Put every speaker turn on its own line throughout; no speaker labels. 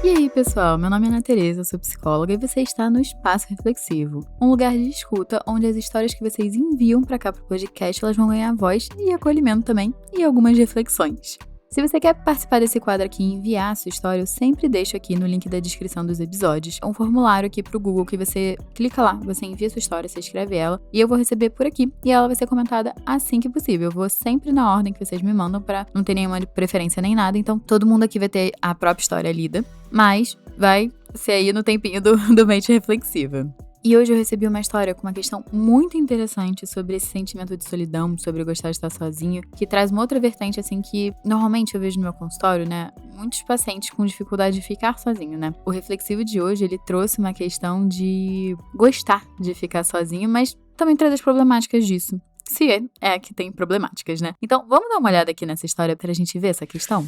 E aí, pessoal, meu nome é Ana Tereza, eu sou psicóloga e você está no Espaço Reflexivo, um lugar de escuta onde as histórias que vocês enviam para cá pro podcast, elas vão ganhar voz e acolhimento também, e algumas reflexões. Se você quer participar desse quadro aqui e enviar a sua história, eu sempre deixo aqui no link da descrição dos episódios um formulário aqui pro Google que você clica lá, você envia a sua história, você escreve ela e eu vou receber por aqui e ela vai ser comentada assim que possível. Eu vou sempre na ordem que vocês me mandam pra não ter nenhuma preferência nem nada, então todo mundo aqui vai ter a própria história lida, mas vai ser aí no tempinho do Mente Reflexiva. E hoje eu recebi uma história com uma questão muito interessante sobre esse sentimento de solidão, sobre gostar de estar sozinho, que traz uma outra vertente, assim, que normalmente eu vejo no meu consultório, né? Muitos pacientes com dificuldade de ficar sozinho, né? O reflexivo de hoje, ele trouxe uma questão de gostar de ficar sozinho, mas também traz as problemáticas disso. Se é que tem problemáticas, né? Então, vamos dar uma olhada aqui nessa história pra gente ver essa questão?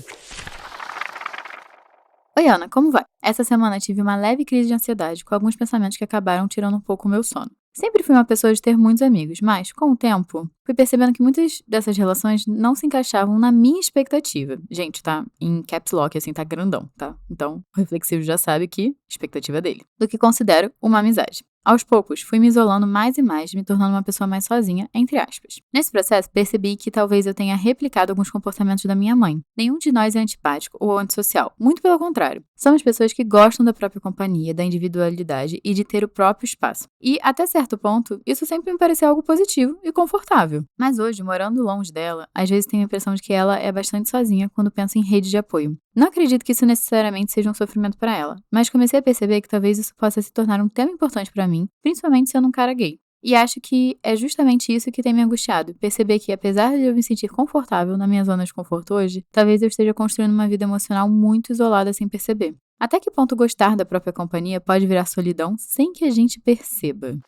Oi, Ana, como vai? Essa semana tive uma leve crise de ansiedade com alguns pensamentos que acabaram tirando um pouco o meu sono. Sempre fui uma pessoa de ter muitos amigos, mas, com o tempo, fui percebendo que muitas dessas relações não se encaixavam na minha expectativa. Gente, tá em caps lock, assim, tá grandão, tá? Então, o reflexivo já sabe que expectativa dele. Do que considero uma amizade. Aos poucos, fui me isolando mais e mais, me tornando uma pessoa mais sozinha, entre aspas. Nesse processo, percebi que talvez eu tenha replicado alguns comportamentos da minha mãe. Nenhum de nós é antipático ou antissocial. Muito pelo contrário. Somos pessoas que gostam da própria companhia, da individualidade e de ter o próprio espaço. E, até certo ponto, isso sempre me pareceu algo positivo e confortável. Mas hoje, morando longe dela, às vezes tenho a impressão de que ela é bastante sozinha quando penso em rede de apoio. Não acredito que isso necessariamente seja um sofrimento para ela, mas comecei a perceber que talvez isso possa se tornar um tema importante para mim, principalmente sendo um cara gay. E acho que é justamente isso que tem me angustiado, perceber que apesar de eu me sentir confortável na minha zona de conforto hoje, talvez eu esteja construindo uma vida emocional muito isolada sem perceber. Até que ponto gostar da própria companhia pode virar solidão sem que a gente perceba?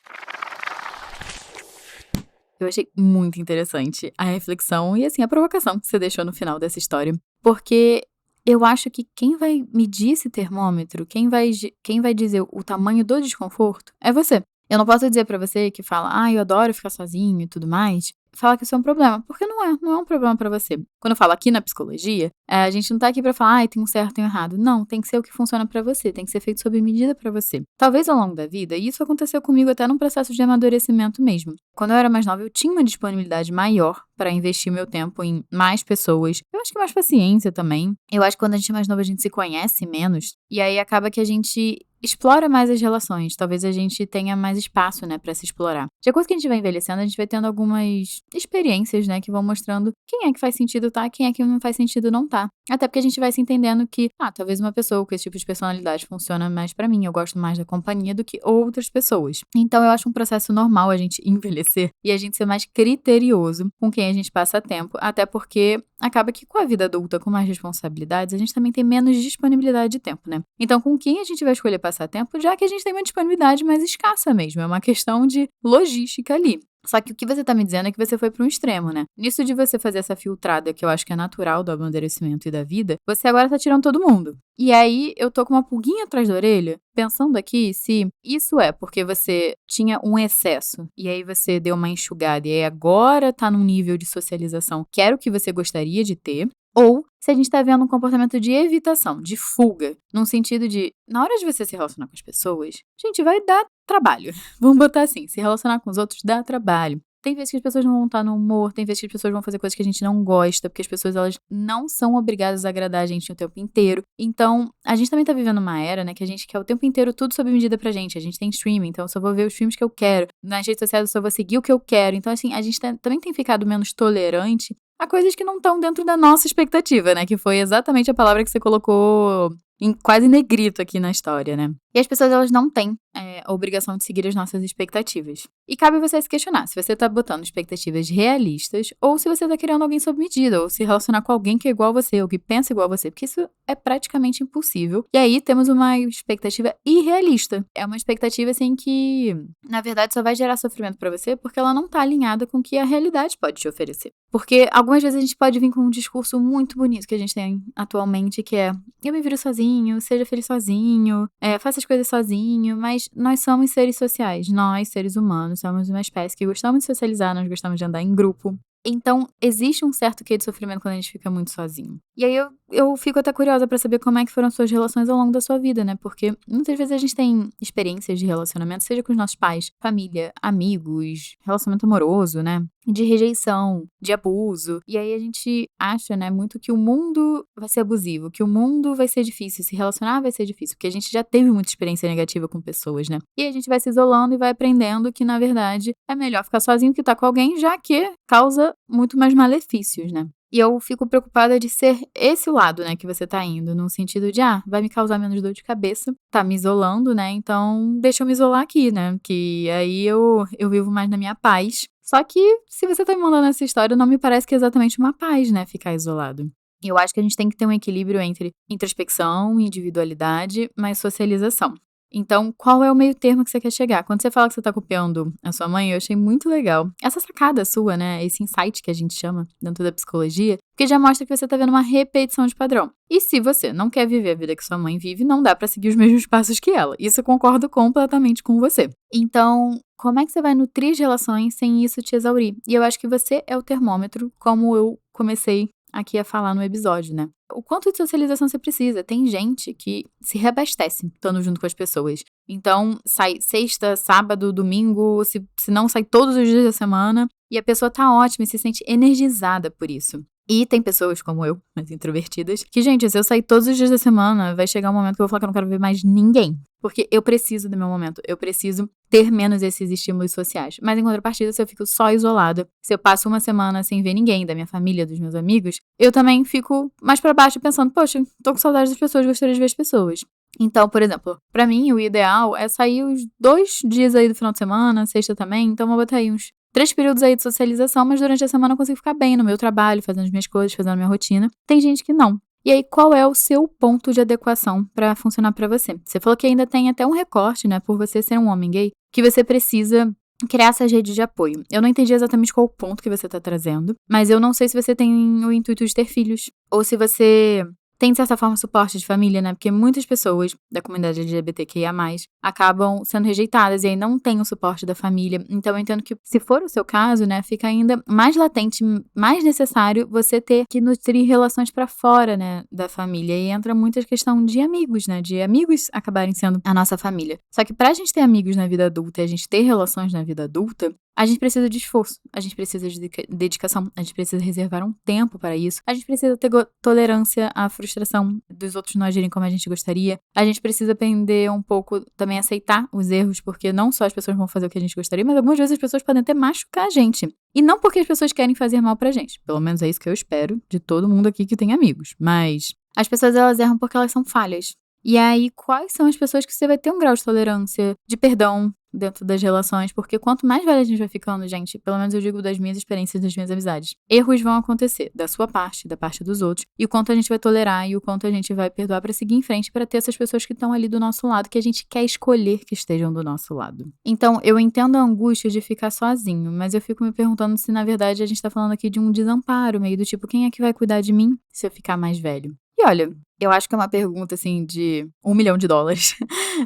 Eu achei muito interessante a reflexão e, assim, a provocação que você deixou no final dessa história, porque eu acho que quem vai medir esse termômetro, quem vai dizer o tamanho do desconforto, é você. Eu não posso dizer pra você que fala, eu adoro ficar sozinho e tudo mais, falar que isso é um problema, porque não é um problema pra você. Quando eu falo aqui na psicologia, a gente não tá aqui pra falar, tem um certo e um errado. Não, tem que ser o que funciona pra você, tem que ser feito sob medida pra você. Talvez ao longo da vida, e isso aconteceu comigo até num processo de amadurecimento mesmo. Quando eu era mais nova, eu tinha uma disponibilidade maior pra investir meu tempo em mais pessoas. Eu acho que mais paciência também. Eu acho que quando a gente é mais nova, a gente se conhece menos, e aí acaba que a gente explora mais as relações, talvez a gente tenha mais espaço, né, pra se explorar. De acordo com que a gente vai envelhecendo, a gente vai tendo algumas experiências, né, que vão mostrando quem é que faz sentido tá, quem é que não faz sentido não tá. Até porque a gente vai se entendendo que, talvez uma pessoa com esse tipo de personalidade funciona mais pra mim, eu gosto mais da companhia do que outras pessoas. Então eu acho um processo normal a gente envelhecer e a gente ser mais criterioso com quem a gente passa tempo, até porque acaba que com a vida adulta, com mais responsabilidades, a gente também tem menos disponibilidade de tempo, né? Então, com quem a gente vai escolher passar tempo, já que a gente tem uma disponibilidade mais escassa mesmo, é uma questão de logística ali. Só que o que você tá me dizendo é que você foi para um extremo, né? Nisso de você fazer essa filtrada, que eu acho que é natural do amadurecimento e da vida, você agora tá tirando todo mundo. E aí, eu tô com uma pulguinha atrás da orelha, pensando aqui se isso é porque você tinha um excesso, e aí você deu uma enxugada, e aí agora tá num nível de socialização que era o que você gostaria de ter, ou se a gente tá vendo um comportamento de evitação, de fuga, num sentido de, na hora de você se relacionar com as pessoas, gente, vai dar trabalho. Vamos botar assim, se relacionar com os outros dá trabalho. Tem vezes que as pessoas não vão estar no humor, tem vezes que as pessoas vão fazer coisas que a gente não gosta, porque as pessoas, elas não são obrigadas a agradar a gente o tempo inteiro. Então, a gente também tá vivendo uma era, né, que a gente quer o tempo inteiro tudo sob medida pra gente. A gente tem streaming, então eu só vou ver os filmes que eu quero. Nas redes sociais eu só vou seguir o que eu quero. Então, assim, a gente também tem ficado menos tolerante a coisas que não estão dentro da nossa expectativa, né, que foi exatamente a palavra que você colocou em quase negrito aqui na história, né? E as pessoas, elas não têm a obrigação de seguir as nossas expectativas. E cabe você se questionar se você tá botando expectativas realistas ou se você tá querendo alguém sob medida, ou se relacionar com alguém que é igual a você, ou que pensa igual a você, porque isso é praticamente impossível. E aí temos uma expectativa irrealista. É uma expectativa, assim, que, na verdade, só vai gerar sofrimento pra você porque ela não tá alinhada com o que a realidade pode te oferecer. Porque algumas vezes a gente pode vir com um discurso muito bonito que a gente tem atualmente, que é, eu me viro sozinho, seja feliz sozinho, faça as coisas sozinho, mas nós somos seres sociais, nós, seres humanos, somos uma espécie que gostamos de socializar, nós gostamos de andar em grupo. Então, existe um certo quê de sofrimento quando a gente fica muito sozinho. E aí eu fico até curiosa pra saber como é que foram as suas relações ao longo da sua vida, né? Porque muitas vezes a gente tem experiências de relacionamento, seja com os nossos pais, família, amigos, relacionamento amoroso, né? De rejeição, de abuso. E aí a gente acha, né, muito que o mundo vai ser abusivo, que o mundo vai ser difícil, se relacionar vai ser difícil, porque a gente já teve muita experiência negativa com pessoas, né? E a gente vai se isolando e vai aprendendo que, na verdade, é melhor ficar sozinho que estar com alguém, já que causa muito mais malefícios, né? E eu fico preocupada de ser esse o lado, né, que você tá indo, no sentido de, vai me causar menos dor de cabeça, tá me isolando, né, então deixa eu me isolar aqui, né, que aí eu vivo mais na minha paz. Só que, se você tá me mandando essa história, não me parece que é exatamente uma paz, né, ficar isolado. E eu acho que a gente tem que ter um equilíbrio entre introspecção, individualidade, mas socialização. Então, qual é o meio termo que você quer chegar? Quando você fala que você tá copiando a sua mãe, eu achei muito legal. Essa sacada sua, né? Esse insight que a gente chama dentro da psicologia, porque já mostra que você tá vendo uma repetição de padrão. E se você não quer viver a vida que sua mãe vive, não dá pra seguir os mesmos passos que ela. Isso eu concordo completamente com você. Então, como é que você vai nutrir as relações sem isso te exaurir? E eu acho que você é o termômetro, como eu comecei aqui a falar no episódio, né? O quanto de socialização você precisa? Tem gente que se reabastece estando junto com as pessoas. Então, sai sexta, sábado, domingo, se não sai todos os dias da semana, e a pessoa tá ótima e se sente energizada por isso. E tem pessoas como eu, mais introvertidas, que, gente, se eu sair todos os dias da semana, vai chegar um momento que eu vou falar que eu não quero ver mais ninguém. Porque eu preciso do meu momento, eu preciso ter menos esses estímulos sociais. Mas em contrapartida, se eu fico só isolada, se eu passo uma semana sem ver ninguém, da minha família, dos meus amigos, eu também fico mais pra baixo pensando, poxa, tô com saudade das pessoas, gostaria de ver as pessoas. Então, por exemplo, pra mim, o ideal é sair os 2 dias aí do final de semana, sexta também, então eu vou botar aí uns 3 períodos aí de socialização, mas durante a semana eu consigo ficar bem no meu trabalho, fazendo as minhas coisas, fazendo a minha rotina. Tem gente que não. E aí, qual é o seu ponto de adequação pra funcionar pra você? Você falou que ainda tem até um recorte, né, por você ser um homem gay, que você precisa criar essas redes de apoio. Eu não entendi exatamente qual o ponto que você tá trazendo, mas eu não sei se você tem o intuito de ter filhos, ou se você tem, de certa forma, suporte de família, né? Porque muitas pessoas da comunidade LGBTQIA+, acabam sendo rejeitadas e aí não tem o suporte da família. Então, eu entendo que, se for o seu caso, né, fica ainda mais latente, mais necessário você ter que nutrir relações pra fora, né, da família. E entra muita questão de amigos, né? De amigos acabarem sendo a nossa família. Só que pra gente ter amigos na vida adulta e a gente ter relações na vida adulta, a gente precisa de esforço, a gente precisa de dedicação, a gente precisa reservar um tempo para isso, a gente precisa ter tolerância à frustração dos outros não agirem como a gente gostaria, a gente precisa aprender um pouco também a aceitar os erros, porque não só as pessoas vão fazer o que a gente gostaria, mas algumas vezes as pessoas podem até machucar a gente. E não porque as pessoas querem fazer mal pra gente, pelo menos é isso que eu espero de todo mundo aqui que tem amigos, mas as pessoas elas erram porque elas são falhas. E aí, quais são as pessoas que você vai ter um grau de tolerância, de perdão dentro das relações? Porque quanto mais velha a gente vai ficando, gente, pelo menos eu digo das minhas experiências, das minhas amizades, erros vão acontecer da sua parte, da parte dos outros, e o quanto a gente vai tolerar e o quanto a gente vai perdoar pra seguir em frente, pra ter essas pessoas que estão ali do nosso lado, que a gente quer escolher que estejam do nosso lado. Então, eu entendo a angústia de ficar sozinho, mas eu fico me perguntando se, na verdade, a gente tá falando aqui de um desamparo, meio do tipo, quem é que vai cuidar de mim se eu ficar mais velho? E olha, eu acho que é uma pergunta, assim, de $1 milhão,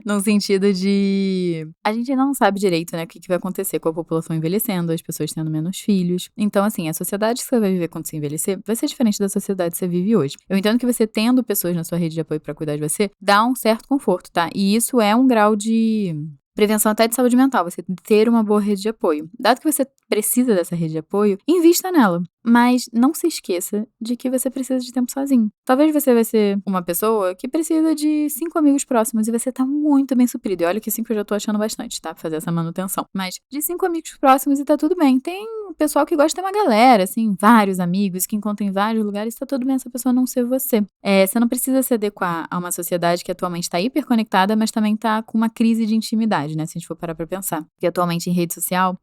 no sentido de a gente ainda não sabe direito, né, o que vai acontecer com a população envelhecendo, as pessoas tendo menos filhos. Então, assim, a sociedade que você vai viver quando você envelhecer vai ser diferente da sociedade que você vive hoje. Eu entendo que você tendo pessoas na sua rede de apoio pra cuidar de você, dá um certo conforto, tá? E isso é um grau de prevenção até de saúde mental, você ter uma boa rede de apoio. Dado que você precisa dessa rede de apoio, invista nela. Mas não se esqueça de que você precisa de tempo sozinho. Talvez você vai ser uma pessoa que precisa de 5 amigos próximos e você tá muito bem suprido. E olha que 5 eu já tô achando bastante, tá? Pra fazer essa manutenção. Mas de 5 amigos próximos e tá tudo bem. Tem pessoal que gosta de ter uma galera, assim, vários amigos, que encontra em vários lugares, tá tudo bem essa pessoa não ser você. Você não precisa se adequar a uma sociedade que atualmente tá hiperconectada, mas também tá com uma crise de intimidade, né? Se a gente for parar pra pensar. Porque atualmente em rede social,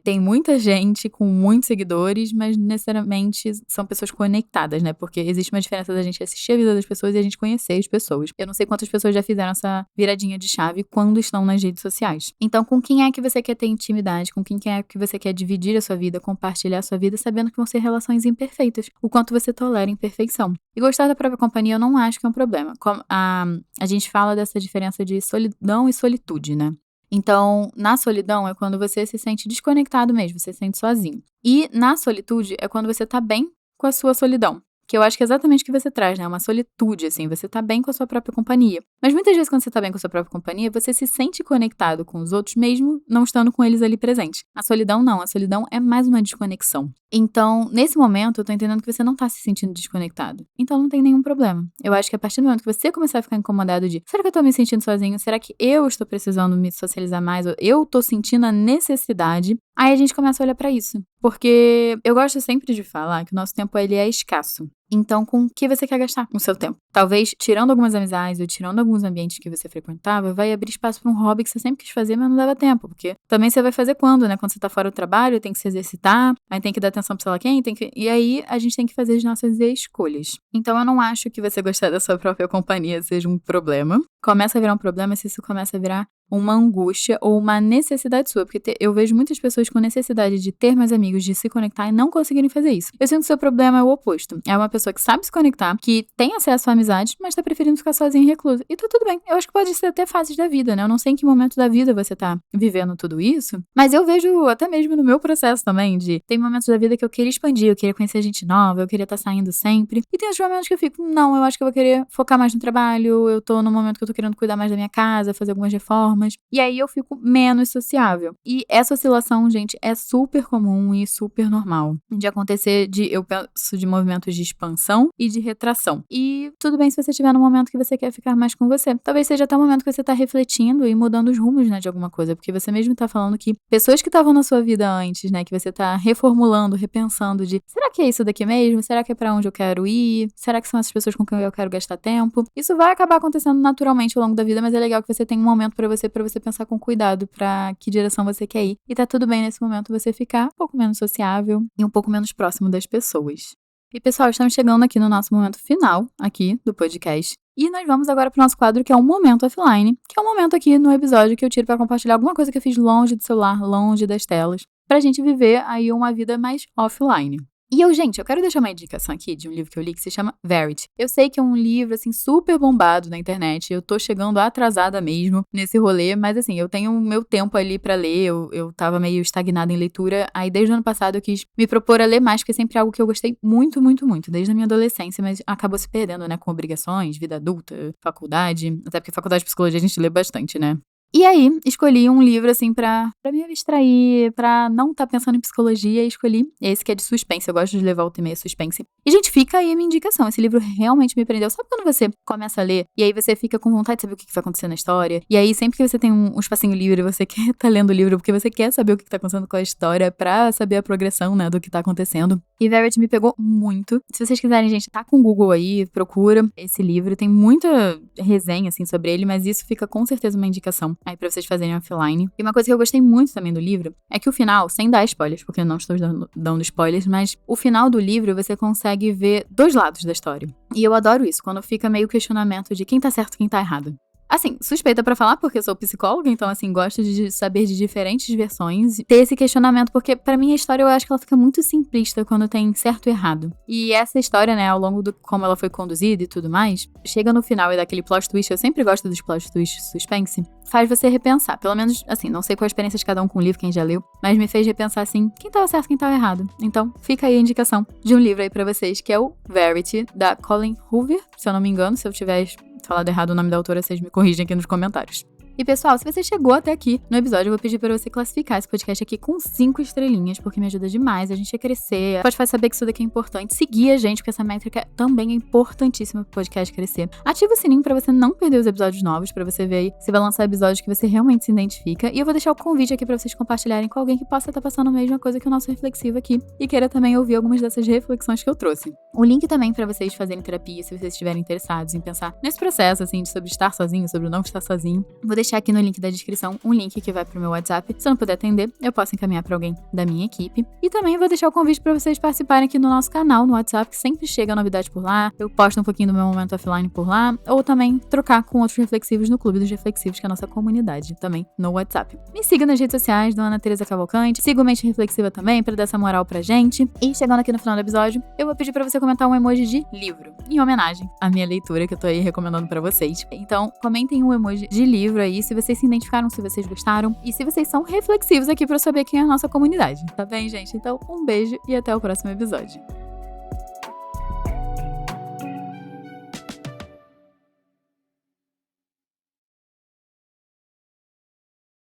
tem muita gente com muitos seguidores, mas necessariamente são pessoas conectadas, né? Porque existe uma diferença da gente assistir a vida das pessoas e a gente conhecer as pessoas. Eu não sei quantas pessoas já fizeram essa viradinha de chave quando estão nas redes sociais. Então, com quem é que você quer ter intimidade? Com quem é que você quer dividir a sua vida, compartilhar a sua vida, sabendo que vão ser relações imperfeitas? O quanto você tolera imperfeição. E gostar da própria companhia eu não acho que é um problema. A gente fala dessa diferença de solidão e solitude, né? Então, na solidão é quando você se sente desconectado mesmo, você se sente sozinho. E na solitude é quando você tá bem com a sua solidão. Que eu acho que é exatamente o que você traz, né? Uma solitude, assim, você tá bem com a sua própria companhia. Mas muitas vezes quando você tá bem com a sua própria companhia, você se sente conectado com os outros mesmo não estando com eles ali presentes. A solidão não, a solidão é mais uma desconexão. Então, nesse momento, eu tô entendendo que você não tá se sentindo desconectado. Então não tem nenhum problema. Eu acho que a partir do momento que você começar a ficar incomodado de, será que eu tô me sentindo sozinho? Será que eu estou precisando me socializar mais? Ou eu tô sentindo a necessidade? Aí a gente começa a olhar pra isso. Porque eu gosto sempre de falar que o nosso tempo ele é escasso. Então, com o que você quer gastar com o seu tempo? Talvez, tirando algumas amizades ou tirando alguns ambientes que você frequentava, vai abrir espaço para um hobby que você sempre quis fazer, mas não dava tempo. Porque também você vai fazer quando, né? Quando você tá fora do trabalho, tem que se exercitar, aí tem que dar atenção pra sei lá quem, e aí a gente tem que fazer as nossas escolhas. Então, eu não acho que você gostar da sua própria companhia seja um problema. Começa a virar um problema se isso começa a virar uma angústia ou uma necessidade sua, porque eu vejo muitas pessoas com necessidade de ter mais amigos, de se conectar e não conseguirem fazer isso. Eu sinto que o seu problema é o oposto. É uma pessoa que sabe se conectar, que tem acesso a amizades, mas tá preferindo ficar sozinha e reclusa. E tá tudo bem. Eu acho que pode ser até fases da vida, né? Eu não sei em que momento da vida você tá vivendo tudo isso, mas eu vejo até mesmo no meu processo também de tem momentos da vida que eu queria expandir, eu queria conhecer gente nova, eu queria estar saindo sempre. E tem os momentos que eu fico, não, eu acho que eu vou querer focar mais no trabalho, eu tô no momento que eu tô querendo cuidar mais da minha casa, fazer algumas reformas. E aí eu fico menos sociável. E essa oscilação, gente, é super comum e super normal de acontecer eu penso de movimentos de expansão e de retração. E tudo bem se você estiver num momento que você quer ficar mais com você. Talvez seja até o momento que você tá refletindo e mudando os rumos, né, de alguma coisa. Porque você mesmo tá falando que pessoas que estavam na sua vida antes, né, que você tá reformulando, repensando de, será que é isso daqui mesmo? Será que é pra onde eu quero ir? Será que são essas pessoas com quem eu quero gastar tempo? Isso vai acabar acontecendo naturalmente ao longo da vida, mas é legal que você tenha um momento pra você pensar com cuidado pra que direção você quer ir. E tá tudo bem nesse momento você ficar um pouco menos sociável e um pouco menos próximo das pessoas. E pessoal, estamos chegando aqui no nosso momento final aqui do podcast. E nós vamos agora pro nosso quadro que é um momento offline, que é um momento aqui no episódio que eu tiro pra compartilhar alguma coisa que eu fiz longe do celular, longe das telas, pra gente viver aí uma vida mais offline. E eu quero deixar uma indicação aqui de um livro que eu li que se chama Verity. Eu sei que é um livro, assim, super bombado na internet. Eu tô chegando atrasada mesmo nesse rolê, mas assim, eu tenho o meu tempo ali pra ler. Eu tava meio estagnada em leitura. Aí, desde o ano passado, eu quis me propor a ler mais, porque é sempre algo que eu gostei muito, muito, muito, desde a minha adolescência, mas acabou se perdendo, né, com obrigações, vida adulta, faculdade. Até porque faculdade de psicologia a gente lê bastante, né? E aí, escolhi um livro, assim, pra me abstrair, pra não tá pensando em psicologia, e escolhi esse que é de suspense. Eu gosto de levar o tema suspense. E, gente, fica aí a minha indicação. Esse livro realmente me prendeu. Sabe quando você começa a ler, e aí você fica com vontade de saber o que vai acontecer na história? E aí, sempre que você tem um espacinho livre, você quer tá lendo o livro, porque você quer saber o que tá acontecendo com a história, pra saber a progressão, né, do que tá acontecendo. E Verity me pegou muito. Se vocês quiserem, gente, tá com o Google aí, procura esse livro. Tem muita resenha, assim, sobre ele, mas isso fica com certeza uma indicação aí pra vocês fazerem offline. E uma coisa que eu gostei muito também do livro é que o final, sem dar spoilers, porque eu não estou dando spoilers, mas o final do livro você consegue ver dois lados da história. E eu adoro isso, quando fica meio questionamento de quem tá certo e quem tá errado. Assim, suspeita pra falar, porque eu sou psicóloga, então, assim, gosto de saber de diferentes versões. Ter esse questionamento, porque pra mim a história eu acho que ela fica muito simplista quando tem certo e errado. E essa história, né, ao longo do como ela foi conduzida e tudo mais, chega no final e daquele plot twist, eu sempre gosto dos plot twists suspense, faz você repensar. Pelo menos, assim, não sei qual a experiência de cada um com o livro, quem já leu, mas me fez repensar, assim, quem tava certo, quem tava errado. Então, fica aí a indicação de um livro aí pra vocês, que é o Verity, da Colleen Hoover, se eu não me engano. Se eu tiver falado errado o nome da autora, vocês me corrigem aqui nos comentários. E pessoal, se você chegou até aqui no episódio, eu vou pedir pra você classificar esse podcast aqui com 5 estrelinhas, porque me ajuda demais a gente a crescer. Pode fazer saber que isso daqui é importante. Seguir a gente, porque essa métrica também é importantíssima pro podcast crescer. Ativa o sininho pra você não perder os episódios novos, pra você ver aí se vai lançar episódios que você realmente se identifica. E eu vou deixar o convite aqui pra vocês compartilharem com alguém que possa estar passando a mesma coisa que o nosso reflexivo aqui e queira também ouvir algumas dessas reflexões que eu trouxe. O link também pra vocês fazerem terapia, se vocês estiverem interessados em pensar nesse processo, assim, sobre estar sozinho, sobre não estar sozinho. Vou deixar aqui no link da descrição um link que vai pro meu WhatsApp. Se eu não puder atender, eu posso encaminhar pra alguém da minha equipe. E também vou deixar o convite pra vocês participarem aqui no nosso canal no WhatsApp, que sempre chega novidade por lá. Eu posto um pouquinho do meu momento offline por lá, ou também trocar com outros reflexivos no Clube dos Reflexivos, que é a nossa comunidade, também no WhatsApp. Me siga nas redes sociais do Ana Teresa Cavalcante, siga o Mente Reflexiva também, pra dar essa moral pra gente. E chegando aqui no final do episódio, eu vou pedir pra você comentar um emoji de livro, em homenagem à minha leitura que eu tô aí recomendando pra vocês. Então, comentem um emoji de livro aí aí se vocês se identificaram, se vocês gostaram e se vocês são reflexivos aqui pra eu saber quem é a nossa comunidade, tá bem, gente? Então, um beijo e até o próximo episódio.